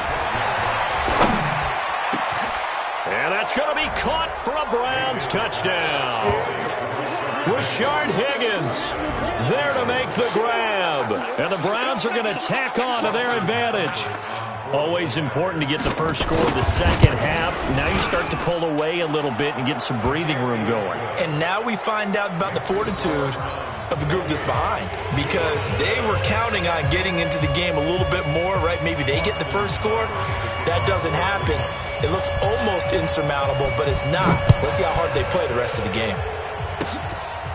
And that's going to be caught for a Browns touchdown. Rashard Higgins there to make the grab. And the Browns are going to tack on to their advantage. Always important to get the first score of the second half. Now you start to pull away a little bit and get some breathing room going. And now we find out about the fortitude of the group that's behind, because they were counting on getting into the game a little bit more, right? Maybe they get the first score. That doesn't happen. It looks almost insurmountable, but it's not. Let's see how hard they play the rest of the game.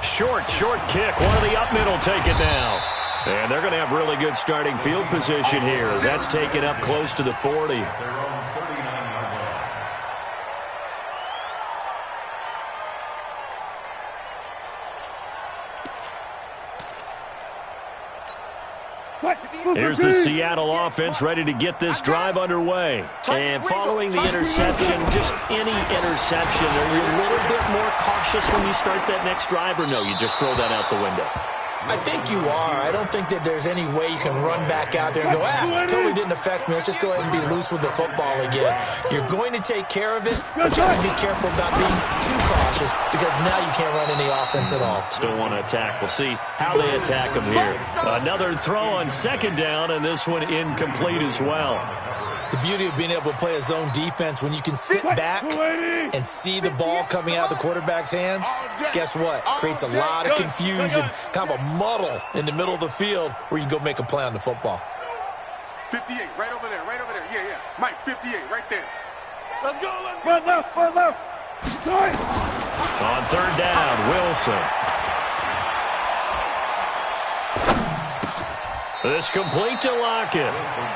Short kick. One of the up middle take it now. And they're going to have really good starting field position here as that's taken up close to the 40. Their own 39-yard line. Here's the Seattle offense ready to get this drive underway. And following the interception, just any interception, are you a little bit more cautious when you start that next drive, or no, you just throw that out the window? I think you are. I don't think that there's any way you can run back out there and go, totally didn't affect me. Let's just go ahead and be loose with the football again. You're going to take care of it, but you have to be careful about being too cautious, because now you can't run any offense at all. Still want to attack. We'll see how they attack them here. Another throw on 2nd down, and this one incomplete as well. The beauty of being able to play a zone defense, when you can sit back and see the ball coming out of the quarterback's hands, guess what? Creates a lot of confusion, kind of a muddle in the middle of the field where you can go make a play on the football. 58, right over there. Yeah. Mike, 58, right there. Let's go. Front left. Sorry. On third down, Wilson. This complete to Lockett.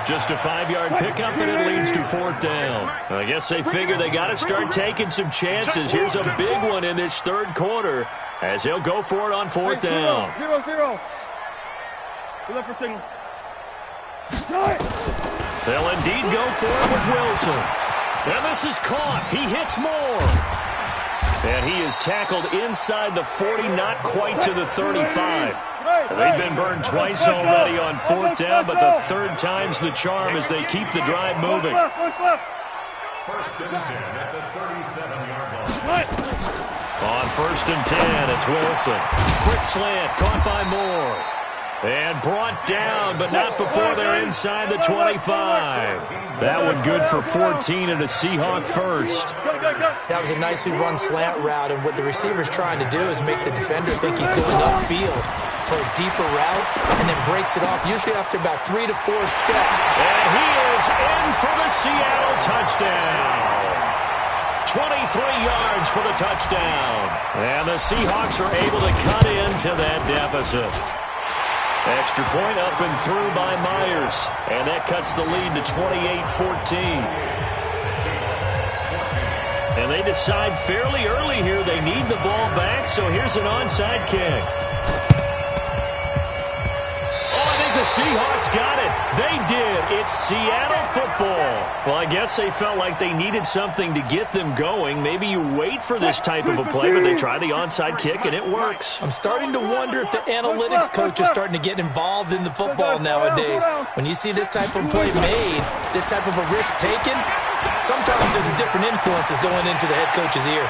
Just a 5-yard pickup, and it leads to fourth down. I guess they figure they got to start taking some chances. Here's a big one in this third quarter as he'll go for it on fourth down. 0-0. We look for signals. They'll indeed go for it with Wilson. And this is caught. He hits more. And he is tackled inside the 40, not quite to the 35. They've been burned twice already on fourth down, but the third time's the charm as they keep the drive moving. First and 10 at the 37-yard line. On first and 10, it's Wilson. Quick slant, caught by Moore. And brought down, but not before they're inside the 25. That one good for 14 and a Seahawk first. That was a nicely run slant route, and what the receiver's trying to do is make the defender think he's going upfield for a deeper route, and then breaks it off, usually after about 3 to 4 steps. And he is in for the Seattle touchdown. 23 yards for the touchdown. And the Seahawks are able to cut into that deficit. Extra point up and through by Myers. And that cuts the lead to 28-14. And they decide fairly early here they need the ball back, so here's an onside kick. The Seahawks got it. They did. It's Seattle football. Well, I guess they felt like they needed something to get them going. Maybe you wait for this type of a play, but they try the onside kick, and it works. I'm starting to wonder if the analytics coach is starting to get involved in the football nowadays. When you see this type of play made, this type of a risk taken, sometimes there's a different influences going into the head coach's ear.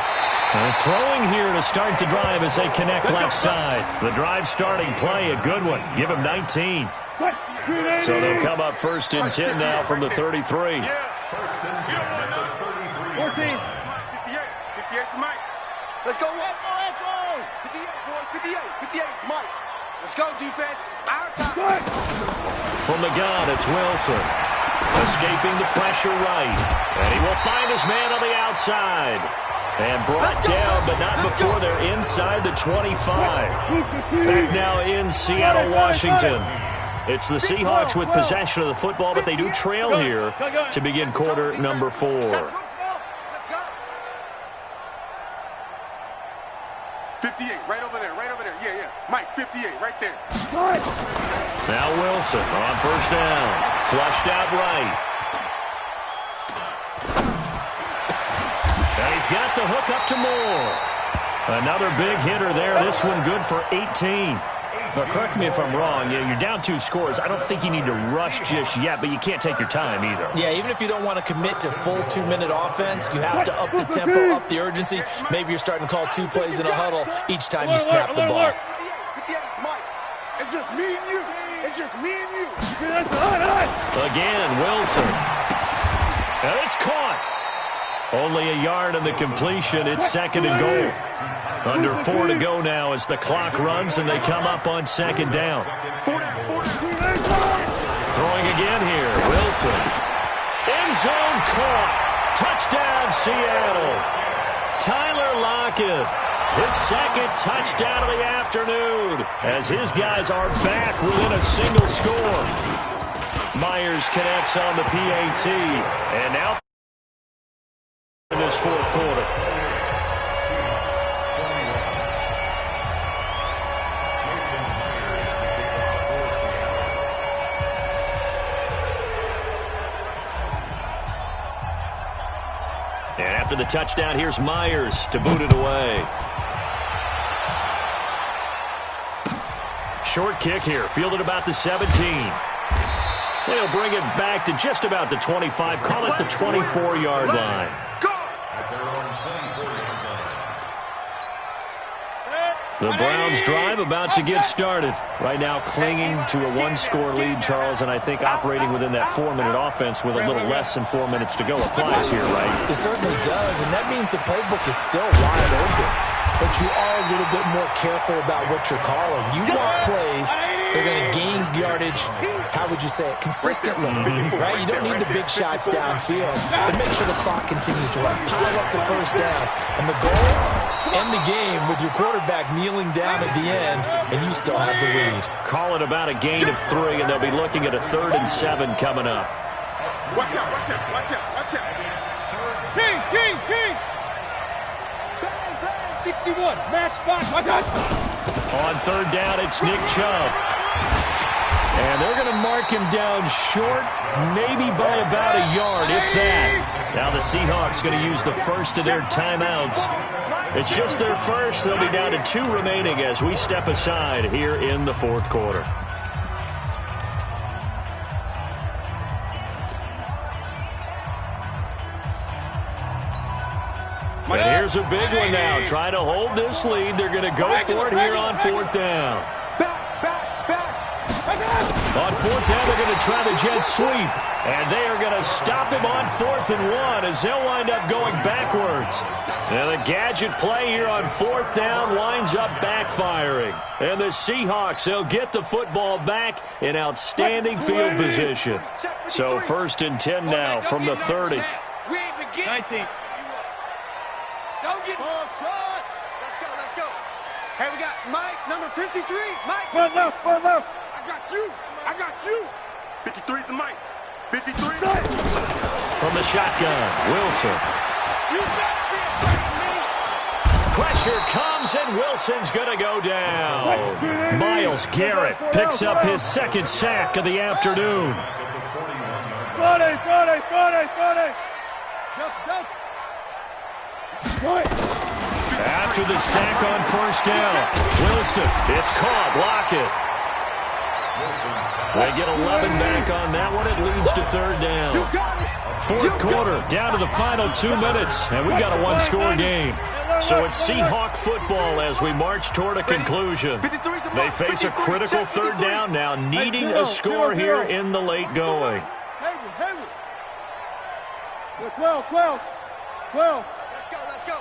Throwing here to start the drive as they connect left side. The drive starting play, a good one. Give him 19. So they'll come up first and 10 now from the 33. First and 10 at the 33. 14. 58 for Mike. Let's go. 58, boys. 58 for Mike. Let's go, defense. Our time. From the gun, it's Wilson. Escaping the pressure right. And he will find his man on the outside. And brought down, but not before they're inside the 25. Back now in Seattle, Washington. It's the Seahawks with possession of the football, but they do trail here to begin quarter number 4. Let's go. 58, right over there. Yeah. Mike, 58, right there. Now Wilson on first down. Flushed out right. And he's got the hook up to Moore. Another big hitter there. This one good for 18. But correct me if I'm wrong. You're down 2 scores. I don't think you need to rush just yet, but you can't take your time either. Yeah, even if you don't want to commit to full 2-minute offense, you have to up the tempo, up the urgency. Maybe you're starting to call 2 plays in a huddle each time you snap the ball. 58 is Mike. It's just me and you. Again, Wilson. And it's caught. Only a yard in the completion. It's second and goal. Under 4 to go now as the clock runs and they come up on second down. Throwing again here. Wilson. End zone caught. Touchdown, Seattle. Tyler Lockett. His second touchdown of the afternoon as his guys are back within a single score. Myers connects on the PAT. And now in this fourth quarter. And after the touchdown, here's Myers to boot it away. Short kick here, fielded about the 17. They'll bring it back to just about the 25, call it the 24-yard line. The Browns drive about to get started. Right now clinging to a 1-score lead, Charles, and I think operating within that 4-minute offense with a little less than 4 minutes to go applies here, right? It certainly does, and that means the playbook is still wide open. But you are a little bit more careful about what you're calling. You want plays that are going to gain yardage, how would you say it, consistently, right? You don't need the big shots downfield, but make sure the clock continues to run. Pile up the first down. And the goal, end the game with your quarterback kneeling down at the end, and you still have the lead. Call it about a gain of 3, and they'll be looking at a 3rd and 7 coming up. Watch out, watch out, watch out, watch out. King! 61, match spot, watch out! On 3rd down, it's Nick Chubb. And they're going to mark him down short, maybe by about a yard, if that. Now the Seahawks going to use the first of their timeouts. It's just their first. They'll be down to 2 remaining as we step aside here in the 4th quarter. And here's a big one now. Trying to hold this lead. They're going to go for it here on 4th down. On 4th down, they're going to try the jet sweep. And they are going to stop him on 4th and 1 as they'll wind up going backwards. And the gadget play here on 4th down winds up backfiring. And the Seahawks, they'll get the football back in outstanding field position. So 1st and 10 now from the 30. 19. Don't get... Let's go. Hey, we got Mike, number 53. Mike. One left. I got you. 53's the Mike. 53. From the shotgun, Wilson. Pressure comes, and Wilson's going to go down. Myles Garrett picks up his 2nd sack of the afternoon. Friday. After the sack on 1st down, Wilson, it's caught, Lockett. They get 11 back on that one. It leads to 3rd down. 4th quarter, down to the final 2 minutes, and we've got a 1-score game. So it's Seahawk football as we march toward a conclusion. They face a critical 3rd down now, needing a score here in the late going. 12. Let's go.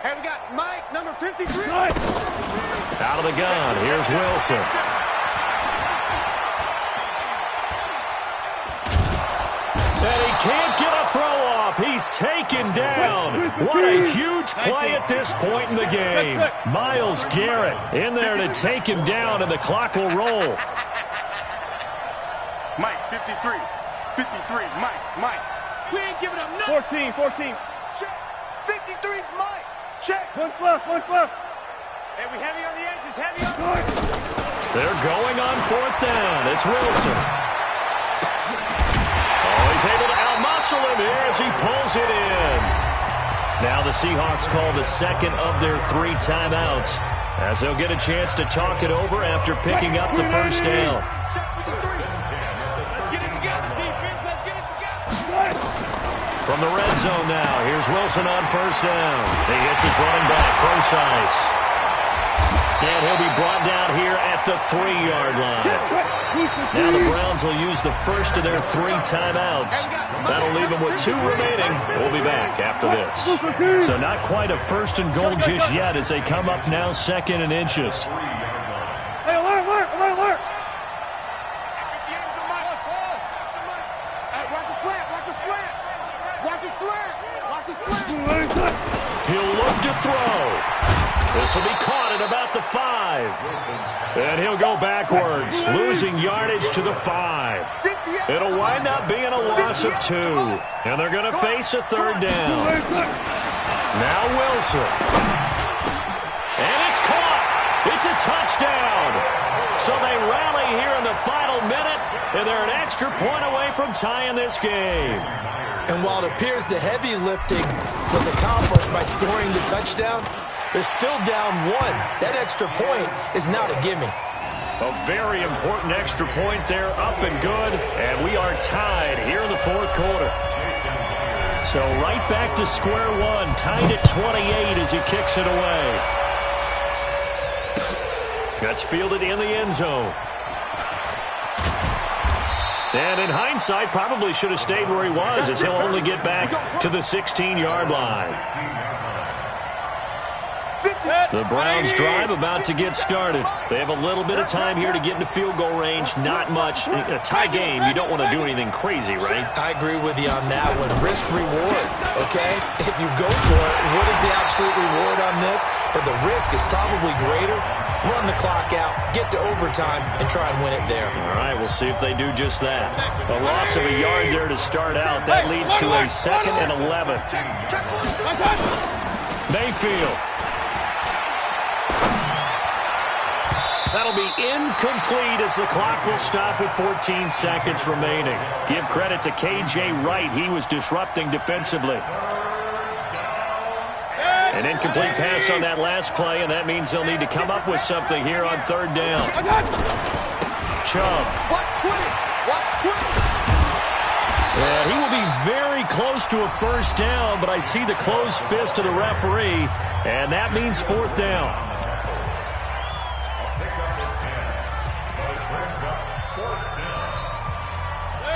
Hey, we got Mike, number 53. Out of the gun, here's Wilson. And he can't get a throw off. He's taken down. What a huge play at this point in the game. Myles Garrett in there to take him down, and the clock will roll. Mike, 53. Mike. We ain't giving up nothing. 14. Check. 53's Mike. Check. One left. Hey, we heavy on the edges, They're going on 4th down. It's Wilson. He's able to outmuscle him here as he pulls it in. Now the Seahawks call the 2nd of their 3 timeouts as they'll get a chance to talk it over after picking up the 1st down. Let's get it together, defense. Let's get it together. From the red zone now, here's Wilson on 1st down. He hits his running back, Procise. And he'll be brought down here at the 3-yard line. Now the Browns will use the first of their 3 timeouts. That'll leave them with 2 remaining. We'll be back after this. So not quite a 1st and goal just yet as they come up now 2nd and inches. Hey, alert. Watch his slant. He'll look to throw. This will be caught at about the 5. And he'll go backwards, losing yardage to the 5. It'll wind up being a loss of 2. And they're going to face a 3rd down. Now Wilson. And it's caught. It's a touchdown. So they rally here in the final minute, and they're an extra point away from tying this game. And while it appears the heavy lifting was accomplished by scoring the touchdown, they're still down 1. That extra point is not a gimme. A very important extra point there, up and good, and we are tied here in the 4th quarter. So right back to square one, tied at 28 as he kicks it away. That's fielded in the end zone. And in hindsight, probably should have stayed where he was as he'll only get back to the 16-yard line. The Browns drive about to get started. They have a little bit of time here to get into field goal range. Not much. A tie game, you don't want to do anything crazy, right? I agree with you on that one. Risk reward, okay? If you go for it, what is the absolute reward on this? But the risk is probably greater. Run the clock out, get to overtime, and try and win it there. All right, we'll see if they do just that. A loss of a yard there to start out. That leads to a 2nd and 11. Mayfield. That'll be incomplete as the clock will stop with 14 seconds remaining. Give credit to K.J. Wright. He was disrupting defensively. An incomplete pass on that last play, and that means they'll need to come up with something here on 3rd down. Chubb. And he will be very close to a 1st down, but I see the closed fist of the referee, and that means 4th down.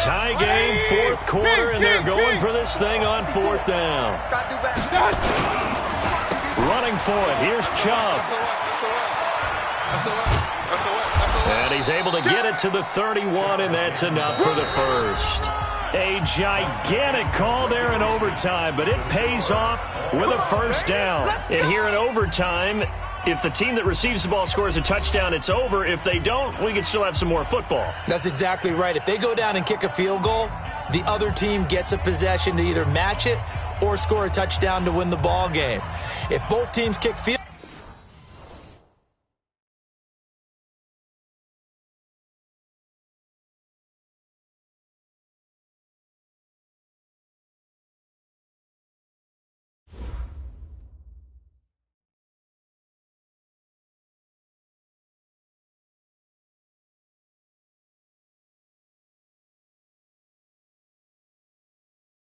Tie game, 4th quarter, and they're going for this thing on 4th down. Running for it, here's Chubb. And he's able to get it to the 31, and that's enough for the first. A gigantic call there in overtime, but it pays off with a 1st down. And here in overtime, if the team that receives the ball scores a touchdown, it's over. If they don't, we can still have some more football. That's exactly right. If they go down and kick a field goal, the other team gets a possession to either match it or score a touchdown to win the ball game. If both teams kick field